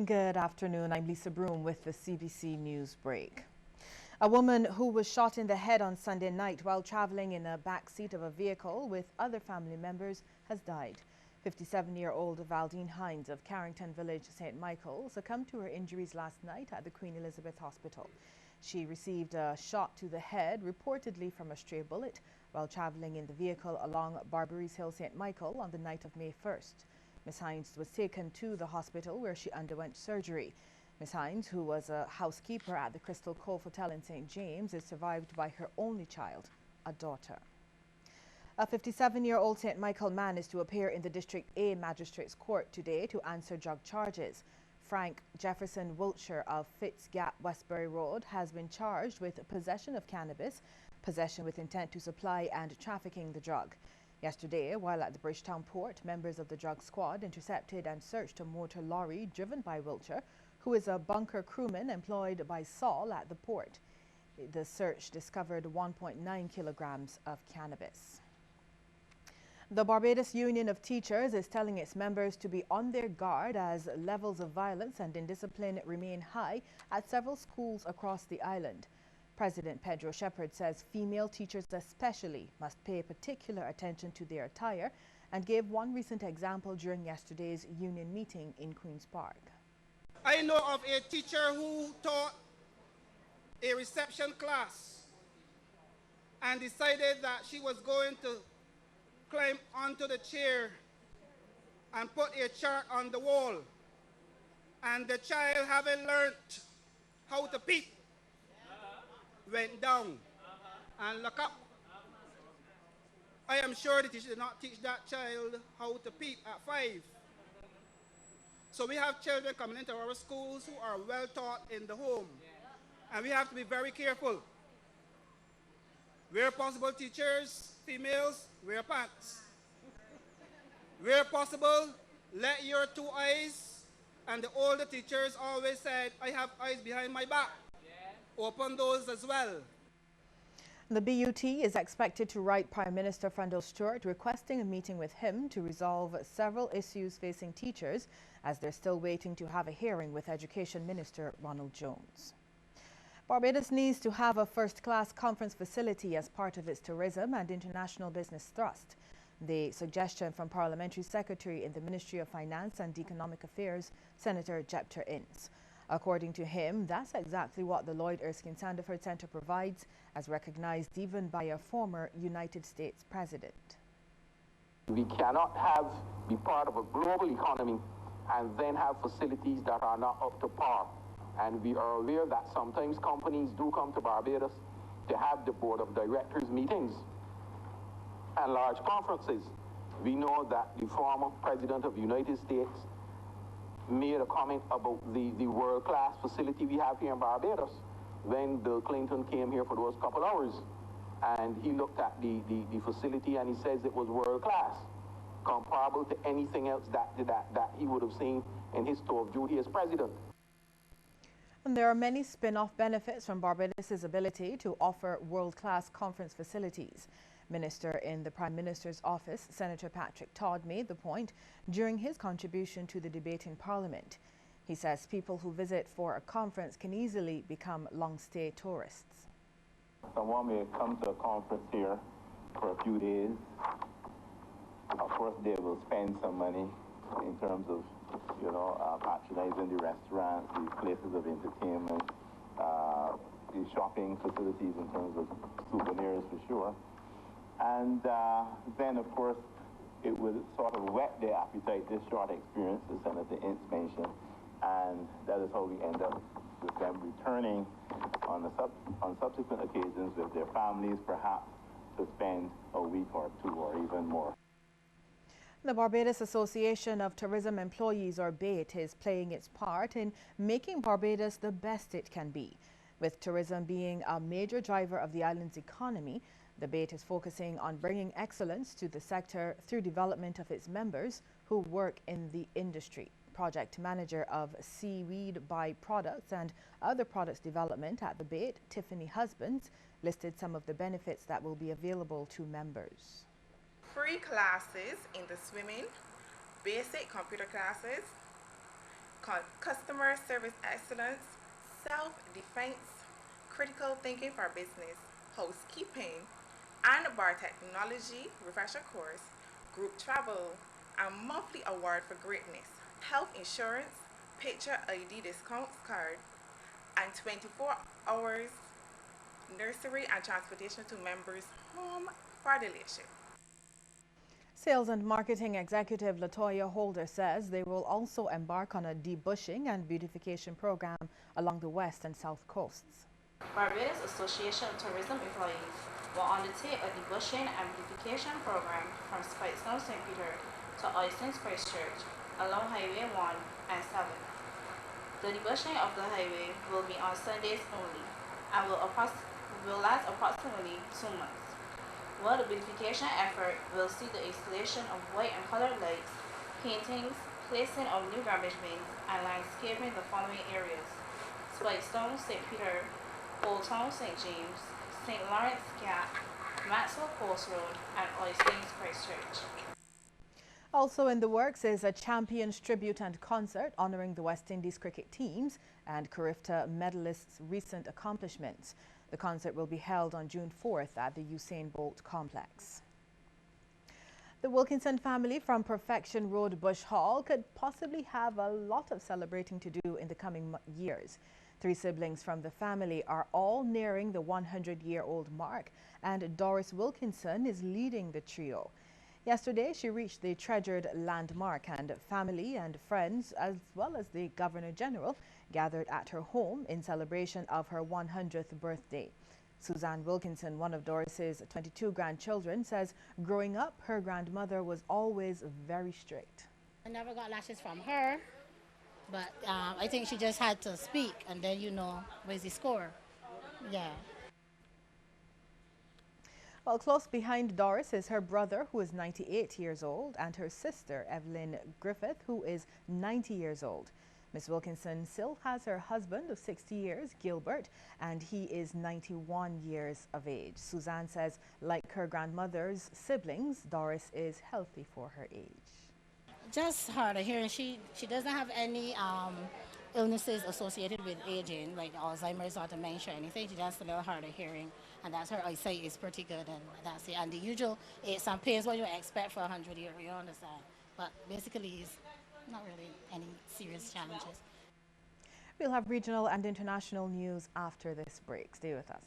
Good afternoon. I'm Lisa Broom with the CBC News Break. A woman who was shot in the head on Sunday night while traveling in a back seat of a vehicle with other family members has died. 57-year-old Valdine Hines of Carrington Village, St. Michael, succumbed to her injuries last night at the Queen Elizabeth Hospital. She received a shot to the head, reportedly from a stray bullet, while traveling in the vehicle along Barbaries Hill, St. Michael on the night of May 1st. Ms. Hines was taken to the hospital where she underwent surgery. Ms. Hines, who was a housekeeper at the Crystal Cove Hotel in St. James, is survived by her only child, a daughter. A 57-year-old St. Michael man is to appear in the District A Magistrates Court today to answer drug charges. Frank Jefferson Wiltshire of Fitz Gap, Westbury Road has been charged with possession of cannabis, possession with intent to supply and trafficking the drug. Yesterday, while at the Bridgetown port, members of the drug squad intercepted and searched a motor lorry driven by Wiltshire, who is a bunker crewman employed by Saul at the port. The search discovered 1.9 kilograms of cannabis. The Barbados Union of Teachers is telling its members to be on their guard as levels of violence and indiscipline remain high at several schools across the island. President Pedro Shepherd says female teachers especially must pay particular attention to their attire and gave one recent example during yesterday's union meeting in Queen's Park. I know of a teacher who taught a reception class and decided that she was going to climb onto the chair and put a chart on the wall, and the child, having learnt how to peep, went down and looked up. I am sure the teacher did not teach that child how to peep at 5. So we have children coming into our schools who are well taught in the home, and we have to be very careful. Where possible, teachers, females, wear pants. Where possible, let your 2 eyes, and the older teachers always said, I have eyes behind my back. Open those as well. The BUT is expected to write Prime Minister Frandl Stewart requesting a meeting with him to resolve several issues facing teachers, as they're still waiting to have a hearing with Education Minister Ronald Jones. Barbados needs to have a first-class conference facility as part of its tourism and international business thrust. The suggestion from Parliamentary Secretary in the Ministry of Finance and Economic Affairs, Senator Jepter Ince. According to him, that's exactly what the Lloyd Erskine Sandiford Centre provides, as recognized even by a former United States president. We cannot be part of a global economy and then have facilities that are not up to par. And we are aware that sometimes companies do come to Barbados to have the board of directors meetings and large conferences. We know that the former president of the United States made a comment about the world-class facility we have here in Barbados when Bill Clinton came here for those couple hours. And he looked at the facility and he says it was world-class, comparable to anything else that he would have seen in his tour of duty as president. And there are many spin-off benefits from Barbados' ability to offer world-class conference facilities. Minister in the Prime Minister's office, Senator Patrick Todd, made the point during his contribution to the debate in Parliament. He says people who visit for a conference can easily become long-stay tourists. Someone may come to a conference here for a few days. Of course, they will spend some money in terms of, patronizing the restaurants, the places of entertainment, the shopping facilities in terms of souvenirs for sure. And then, of course, it would sort of whet their appetite, this short experience, as Senator Ince mentioned, and that is how we end up with them returning on subsequent occasions with their families, perhaps to spend a week or 2 or even more. The Barbados Association of Tourism Employees, or BATE, is playing its part in making Barbados the best it can be. With tourism being a major driver of the island's economy, the BATE is focusing on bringing excellence to the sector through development of its members who work in the industry. Project Manager of Seaweed Byproducts and Other Products Development at the BATE, Tiffany Husbands, listed some of the benefits that will be available to members. Free classes in the swimming, basic computer classes, customer service excellence, self-defense, critical thinking for business, housekeeping, and bar technology refresher course, group travel, and monthly award for greatness, health insurance, picture ID discounts card, and 24 hours nursery and transportation to members' home for the leadership. Sales and Marketing Executive Latoya Holder says they will also embark on a debushing and beautification program along the west and south coasts. Barbados Association of Tourism Employees will undertake a debushing and beautification program from Spitestone St. Peter to Oystons Christchurch along Highway 1 and 7. The debushing of the highway will be on Sundays only and will last approximately 2 months. While the beautification effort will see the installation of white and colored lights, paintings, placing of new garbage bins, and landscaping the following areas: Spitestone St. Peter, Old Town St. James, St. Lawrence Gap, Maxwell Post Road, and Oystons Christchurch. Also in the works is a Champions Tribute and Concert honoring the West Indies cricket teams and Carifta medalists' recent accomplishments. The concert will be held on June 4th at the Usain Bolt complex. The Wilkinson family from Perfection Road, Bush Hall could possibly have a lot of celebrating to do in the coming years. 3 siblings from the family are all nearing the 100-year-old mark, and Doris Wilkinson is leading the trio. Yesterday, she reached the treasured landmark, and family and friends, as well as the Governor General, gathered at her home in celebration of her 100th birthday. Suzanne Wilkinson, one of Doris's 22 grandchildren, says growing up, her grandmother was always very strict. I never got lashes from her, but I think she just had to speak, and then you know, where's the score? Yeah. Well, close behind Doris is her brother, who is 98 years old, and her sister, Evelyn Griffith, who is 90 years old. Miss Wilkinson still has her husband of 60 years, Gilbert, and he is 91 years of age. Suzanne says, like her grandmother's siblings, Doris is healthy for her age. Just hard of hearing. She doesn't have any illnesses associated with aging, like Alzheimer's or dementia or anything. She's just a little hard of hearing, and that's her eyesight is pretty good, and that's it. And the usual aches and pains what you expect for 100 years, you understand. But basically, it's not really any serious challenges. We'll have regional and international news after this break. Stay with us.